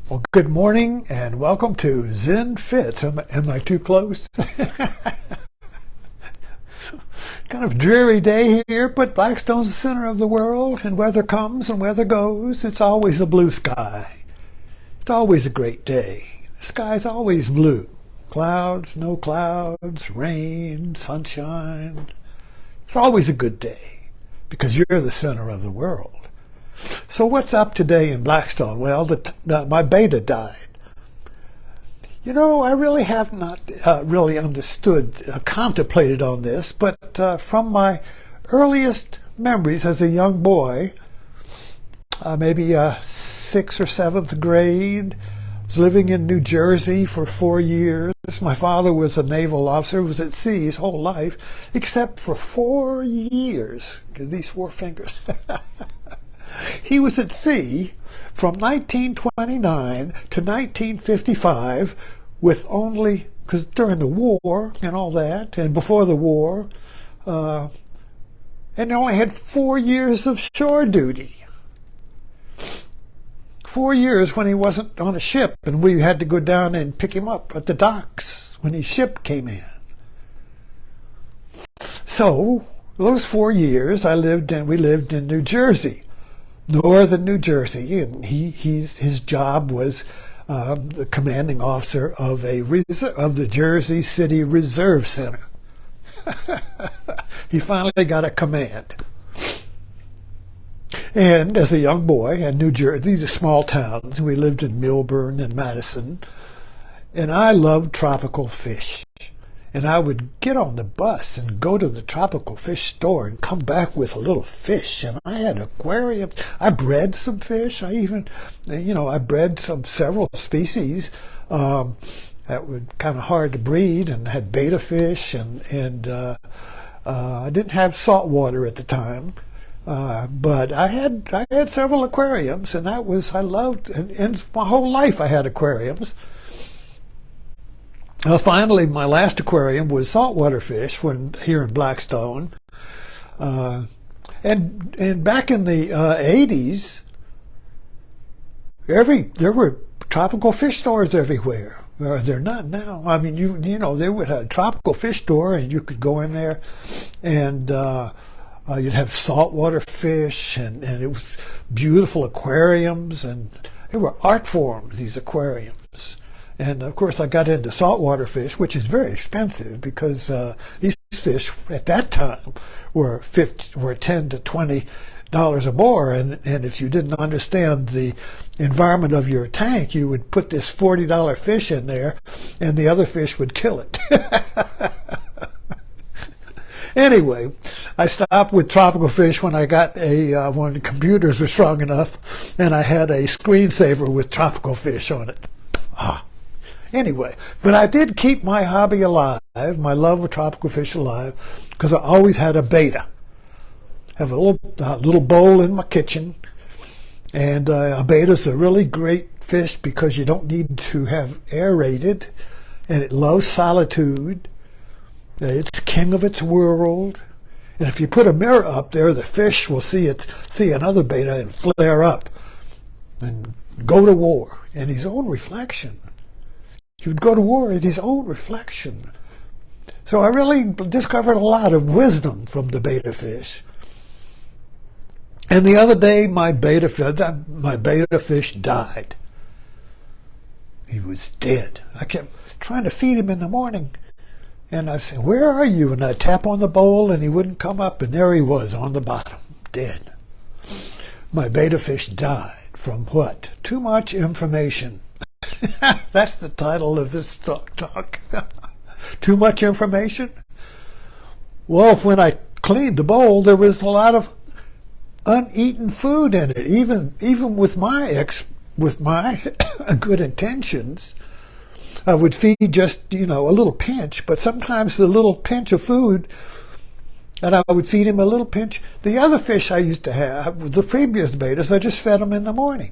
Well, good morning and welcome to Zen Fish. Am I too close? Kind of dreary day here, but Blackstone's the center of the world, and weather comes and weather goes. It's always a blue sky. It's always a great day. The sky's always blue. Clouds, no clouds, rain, sunshine. It's always a good day because you're the center of the world. So what's up today in Blackstone? Well, my beta died. You know, I really have not really understood, contemplated on this, but from my earliest memories as a young boy, maybe 6th or 7th grade, I was living in New Jersey for 4 years. My father was a naval officer, was at sea his whole life, except for 4 years. These 4 fingers. He was at sea from 1929 to 1955 with only, because during the war and all that, and before the war, and he only had 4 years of shore duty. 4 years when he wasn't on a ship, and we had to go down and pick him up at the docks when his ship came in. So those 4 years we lived in New Jersey. Northern New Jersey, and his job was the commanding officer of the Jersey City Reserve Center. He finally got a command. And as a young boy in New Jersey, these are small towns. We lived in Milburn and Madison, and I loved tropical fish. And I would get on the bus and go to the tropical fish store and come back with a little fish. And I had aquariums. I bred some fish. I bred several species that were kind of hard to breed, and had beta fish. And I didn't have salt water at the time, but I had several aquariums, and I loved. And my whole life I had aquariums. Finally, my last aquarium was saltwater fish here in Blackstone. And back in the 80s, there were tropical fish stores everywhere. They're not now. I mean, you know, they would have a tropical fish store, and you could go in there, and you'd have saltwater fish, and it was beautiful aquariums, and they were art forms, these aquariums. And of course, I got into saltwater fish, which is very expensive because these fish at that time were $10 to $20 or more. And if you didn't understand the environment of your tank, you would put this $40 fish in there, and the other fish would kill it. Anyway, I stopped with tropical fish when I got when the computers were strong enough, and I had a screensaver with tropical fish on it. Anyway, but I did keep my hobby alive, my love of tropical fish alive, because I always had a beta. I have a little bowl in my kitchen, and a beta is a really great fish because you don't need to have aerated, and it loves solitude. It's king of its world, and if you put a mirror up there, the fish will see another beta and flare up and go to war in his own reflection. He would go to war in his own reflection. So I really discovered a lot of wisdom from the beta fish. And the other day, my beta fish died. He was dead. I kept trying to feed him in the morning. And I said, "Where are you?" And I tap on the bowl, and he wouldn't come up. And there he was on the bottom, dead. My beta fish died from what? Too much information. That's the title of this talk. Too much information? Well, when I cleaned the bowl, there was a lot of uneaten food in it. Even with my good intentions, I would feed just a little pinch. But sometimes the little pinch of food, and I would feed him a little pinch. The other fish I used to have, the previous betas, I just fed them in the morning.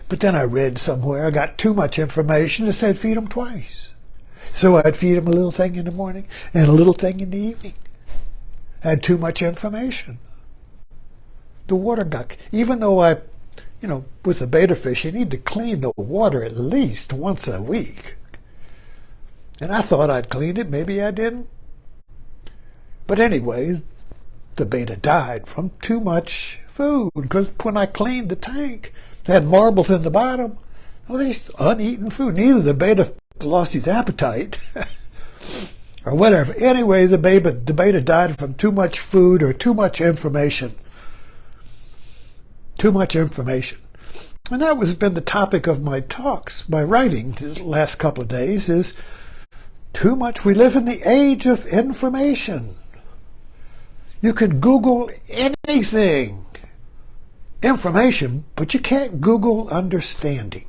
But then I read somewhere, I got too much information, it said feed them twice. So I'd feed them a little thing in the morning and a little thing in the evening. I had too much information. The water got, even though I with the betta fish, you need to clean the water at least once a week. And I thought I'd cleaned it. Maybe I didn't. But anyway, the betta died from too much food, because when I cleaned the tank, it had marbles in the bottom. All these uneaten food. Neither the betta lost his appetite or whatever. Anyway, the betta died from too much food or too much information. Too much information. And that has been the topic of my talks, my writing the last couple of days, is too much. We live in the age of information. You can Google anything, information, but you can't Google understanding.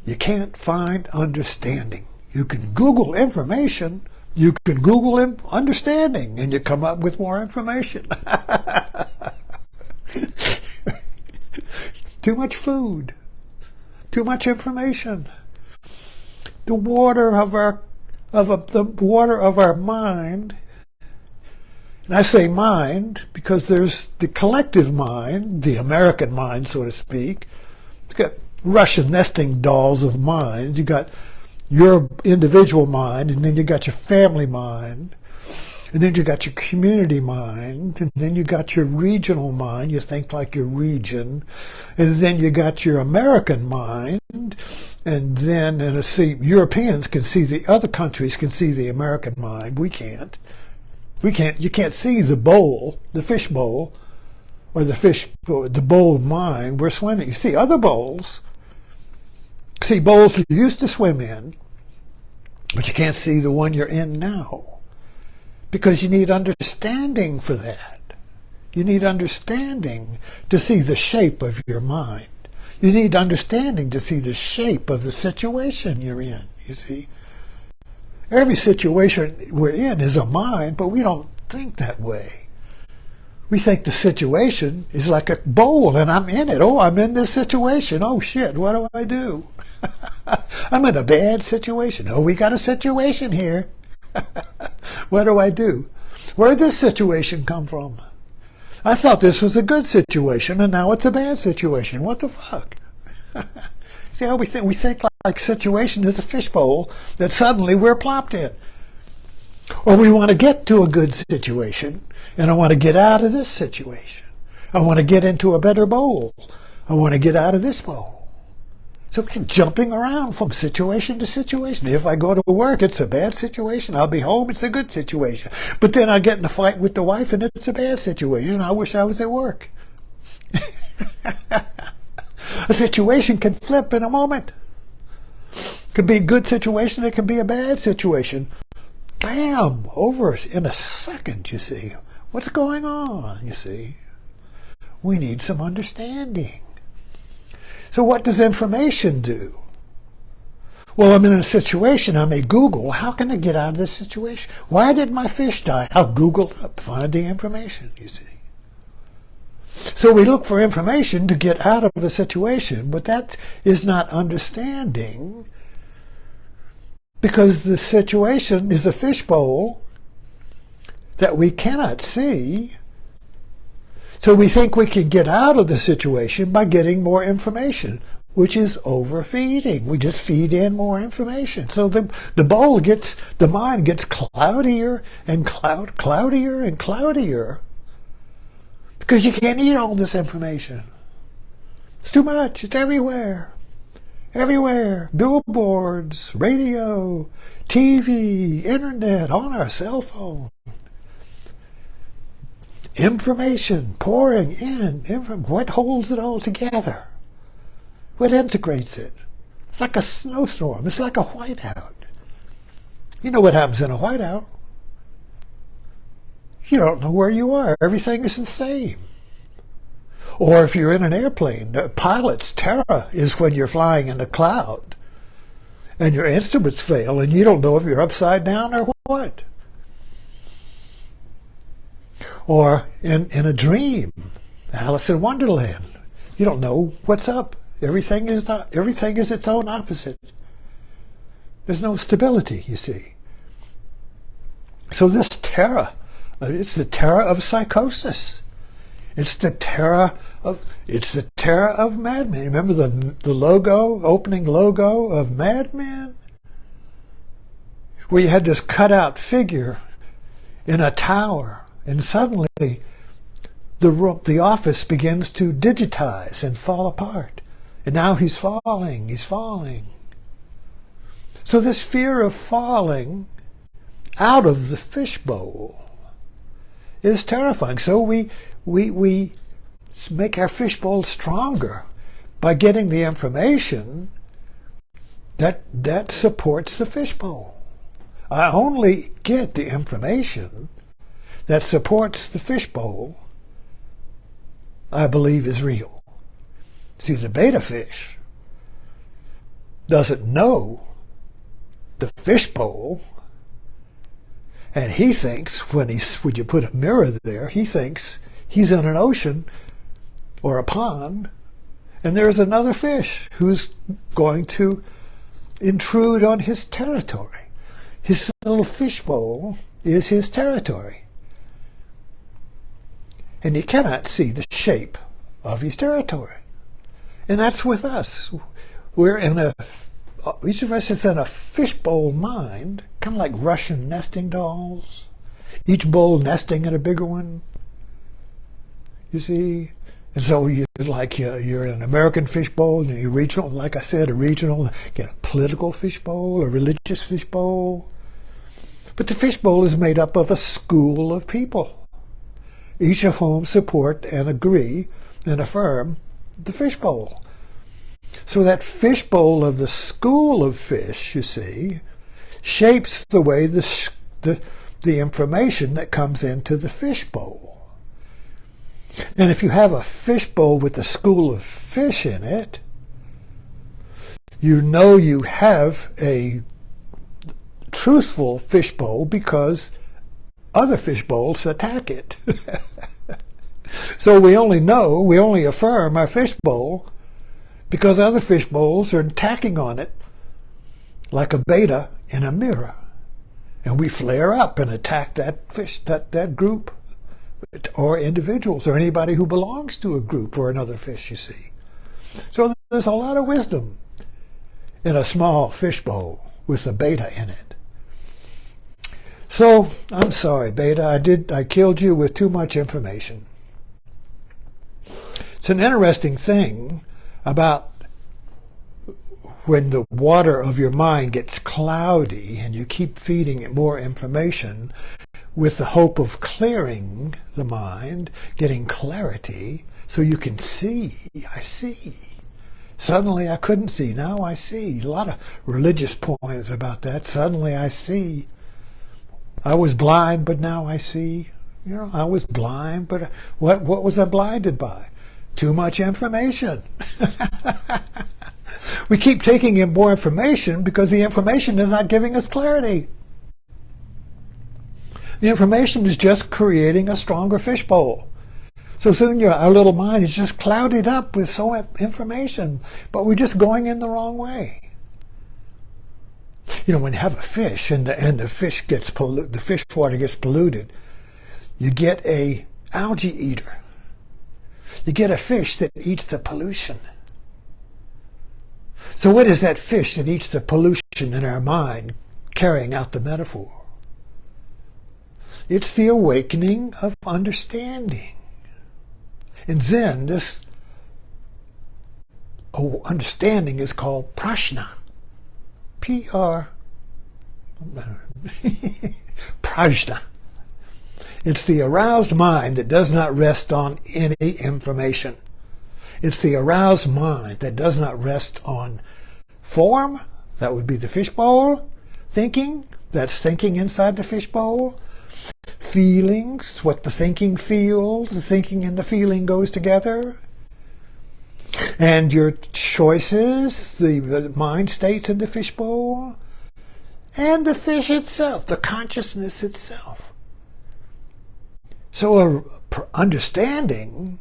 You can't find understanding. You can Google information, you can Google understanding, and you come up with more information. Too much food, too much information. The water of our mind. And I say mind because there's the collective mind, the American mind, so to speak. You've got Russian nesting dolls of minds. You got your individual mind, and then you got your family mind, and then you got your community mind, and then you got your regional mind. You think like your region, and then you got your American mind, and then Europeans can see the other countries can see the American mind. We can't. You can't see the bowl, the fish bowl, or the bowl mind we're swimming. You see other bowls. See bowls you used to swim in, but you can't see the one you're in now. Because you need understanding for that. You need understanding to see the shape of your mind. You need understanding to see the shape of the situation you're in, you see. Every situation we're in is a mind, but we don't think that way. We think the situation is like a bowl, and I'm in it. Oh, I'm in this situation. Oh, shit, what do I do? I'm in a bad situation. Oh, we got a situation here. What do I do? Where did this situation come from? I thought this was a good situation, and now it's a bad situation. What the fuck? See how we think? We think like situation is a fishbowl that suddenly we're plopped in. Or we want to get to a good situation, and I want to get out of this situation. I want to get into a better bowl. I want to get out of this bowl. So we're jumping around from situation to situation. If I go to work, it's a bad situation. I'll be home, it's a good situation. But then I get in a fight with the wife, and it's a bad situation. I wish I was at work. A situation can flip in a moment. It can be a good situation, it can be a bad situation. Bam! Over in a second, you see. What's going on, you see? We need some understanding. So what does information do? Well, I'm in a situation, I may Google, how can I get out of this situation? Why did my fish die? I'll Google up, find the information, you see. So we look for information to get out of a situation, but that is not understanding, because the situation is a fishbowl that we cannot see. So we think we can get out of the situation by getting more information, which is overfeeding. We just feed in more information. So the mind gets cloudier and cloudier and cloudier, because you can't eat all this information. It's too much. It's everywhere. Everywhere. Billboards, radio, TV, internet, on our cell phone. Information pouring in. What holds it all together? What integrates it? It's like a snowstorm. It's like a whiteout. You know what happens in a whiteout? You don't know where you are. Everything is the same. Or if you're in an airplane, the pilot's terror is when you're flying in a cloud and your instruments fail and you don't know if you're upside down or what. Or in a dream, Alice in Wonderland, you don't know what's up. Everything is its own opposite. There's no stability, you see. So this terror, it's the terror of psychosis. It's the terror It's the terror of madmen. Remember the logo, opening logo of Mad Men? Where you had this cutout figure in a tower, and suddenly the office begins to digitize and fall apart. And now he's falling, he's falling. So this fear of falling out of the fishbowl is terrifying. So we make our fishbowl stronger by getting the information that supports the fishbowl. I only get the information that supports the fishbowl I believe is real. See, the beta fish doesn't know the fishbowl, and he thinks when you put a mirror there, he thinks he's in an ocean or a pond, and there's another fish who's going to intrude on his territory. His little fishbowl is his territory. And he cannot see the shape of his territory. And that's with us. Each of us is in a fishbowl mind, kind of like Russian nesting dolls. Each bowl nesting in a bigger one. You see? And so you're in an American fishbowl, and you're regional, like I said, a regional, get a political fishbowl, a religious fishbowl. But the fishbowl is made up of a school of people, each of whom support and agree and affirm the fishbowl. So that fishbowl of the school of fish, you see, shapes the way the information that comes into the fishbowl. And if you have a fishbowl with the school of fish in it, you know you have a truthful fishbowl because other fishbowls attack it. So we only affirm our fishbowl because other fishbowls are attacking on it like a beta in a mirror. And we flare up and attack that fish, that group, or individuals, or anybody who belongs to a group or another fish, you see. So there's a lot of wisdom in a small fishbowl with a beta in it. So, I'm sorry, beta, I killed you with too much information. It's an interesting thing about when the water of your mind gets cloudy and you keep feeding it more information with the hope of clearing the mind, getting clarity, so you can see. I see. Suddenly I couldn't see, now I see. A lot of religious poems about that. Suddenly I see. I was blind, but now I see. You know, I was blind, but what was I blinded by? Too much information. We keep taking in more information because the information is not giving us clarity. The information is just creating a stronger fishbowl. So soon our little mind is just clouded up with so much information, but we're just going in the wrong way. You know, when you have a fish and the fish gets polluted, the fish water gets polluted, you get a algae eater. You get a fish that eats the pollution. So what is that fish that eats the pollution in our mind, carrying out the metaphor? It's the awakening of understanding. In Zen, this understanding is called Prajna. Prajna. It's the aroused mind that does not rest on any information. It's the aroused mind that does not rest on form, that would be the fishbowl, thinking, that's thinking inside the fishbowl, feelings, what the thinking feels, the thinking and the feeling goes together, and your choices, the mind states in the fishbowl, and the fish itself, the consciousness itself. So understanding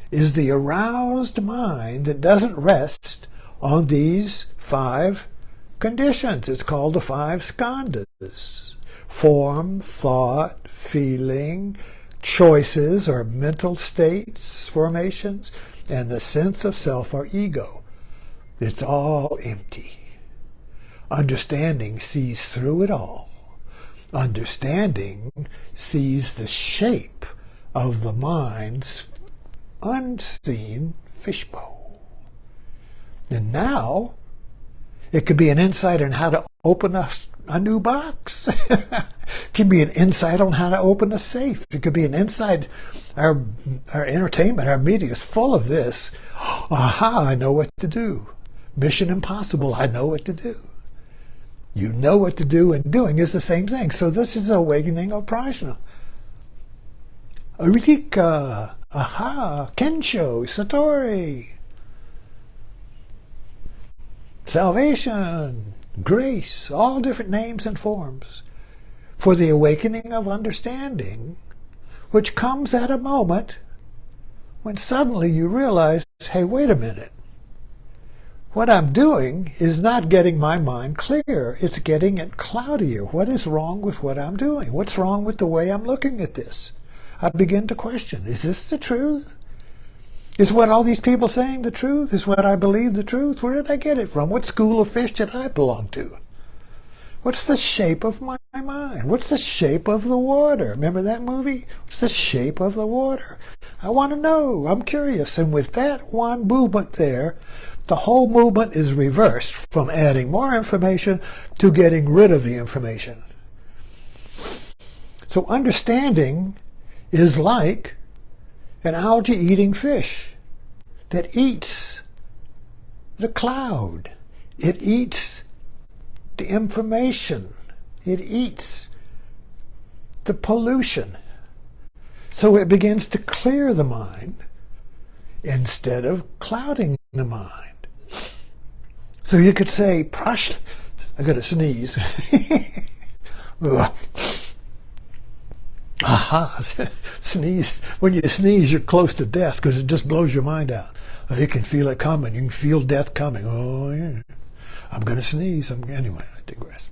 is the aroused mind that doesn't rest on these 5 conditions. It's called the 5 skandhas. Form, thought, feeling, choices are mental states, formations, and the sense of self or ego. It's all empty. Understanding sees through it all. Understanding sees the shape of the mind's unseen fishbowl. And now, it could be an insight on how to open a new box. It could be an insight on how to open a safe. It could be an insight. Our entertainment, our media is full of this. Aha, I know what to do. Mission impossible, I know what to do. You know what to do, and doing is the same thing. So this is awakening of Prajna. Aritika, aha, Kensho, Satori. Salvation, grace, all different names and forms for the awakening of understanding, which comes at a moment when suddenly you realize, hey, wait a minute. What I'm doing is not getting my mind clear. It's getting it cloudier. What is wrong with what I'm doing? What's wrong with the way I'm looking at this? I begin to question, is this the truth? Is what all these people saying the truth? Is what I believe the truth? Where did I get it from? What school of fish did I belong to? What's the shape of my mind? What's the shape of the water? Remember that movie? What's the shape of the water? I want to know. I'm curious. And with that one movement there, the whole movement is reversed from adding more information to getting rid of the information. So understanding is like an algae-eating fish that eats the cloud. It eats the information. It eats the pollution. So it begins to clear the mind instead of clouding the mind. So you could say, Prajna, I got to sneeze. Aha, sneeze. When you sneeze, you're close to death because it just blows your mind out. You can feel it coming. You can feel death coming. Oh, yeah. I'm going to sneeze. Anyway, I digress.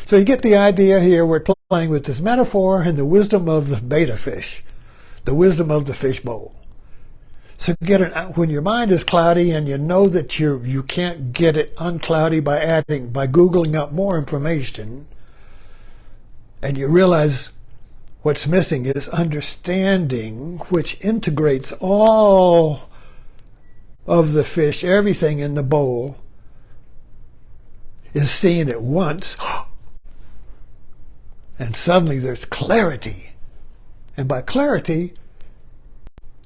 So you get the idea here. We're playing with this metaphor and the wisdom of the beta fish, the wisdom of the fish bowl. So when your mind is cloudy and you know that you can't get it uncloudy by Googling up more information, and you realize what's missing is understanding, which integrates all of the fish, everything in the bowl, is seen at once, and suddenly there's clarity. And by clarity,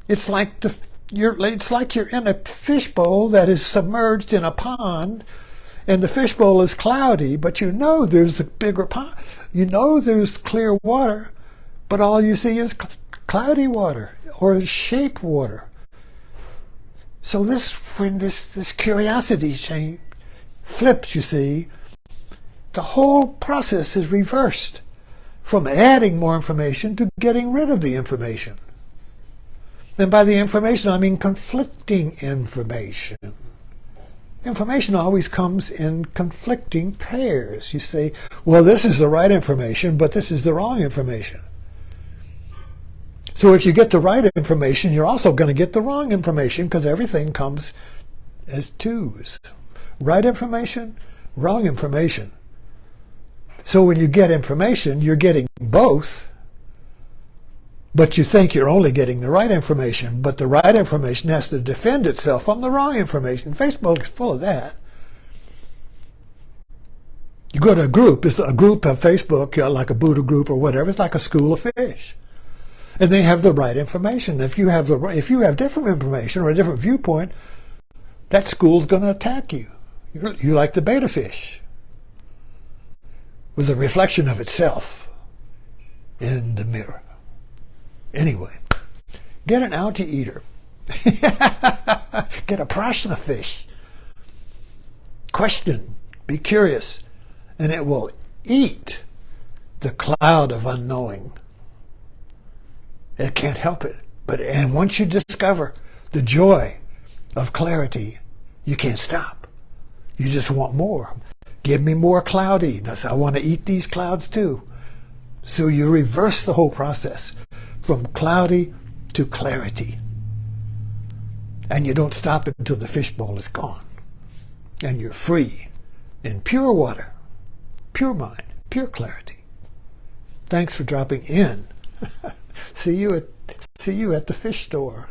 it's like you're in a fishbowl that is submerged in a pond, and the fishbowl is cloudy, but you know there's a bigger pond. You know there's clear water, but all you see is cloudy water or shape water. So when this curiosity chain flips, you see, the whole process is reversed from adding more information to getting rid of the information. And by the information, I mean conflicting information. Information always comes in conflicting pairs. You say, well, this is the right information, but this is the wrong information. So if you get the right information, you're also going to get the wrong information because everything comes as twos. Right information, wrong information. So when you get information, you're getting both, but you think you're only getting the right information, but the right information has to defend itself from the wrong information. Facebook is full of that. You go to a group, it's a group of Facebook, like a Buddha group or whatever, it's like a school of fish. And they have the right information. If you have different information or a different viewpoint, that school's going to attack you. You're like the beta fish with a reflection of itself in the mirror. Anyway, get an algae eater. Get a Prajna fish. Question, be curious, and it will eat the cloud of unknowing. It can't help it. And once you discover the joy of clarity, you can't stop. You just want more. Give me more cloudiness. I want to eat these clouds too. So you reverse the whole process from cloudy to clarity. And you don't stop until the fishbowl is gone. And you're free in pure water, pure mind, pure clarity. Thanks for dropping in. See you at the fish store.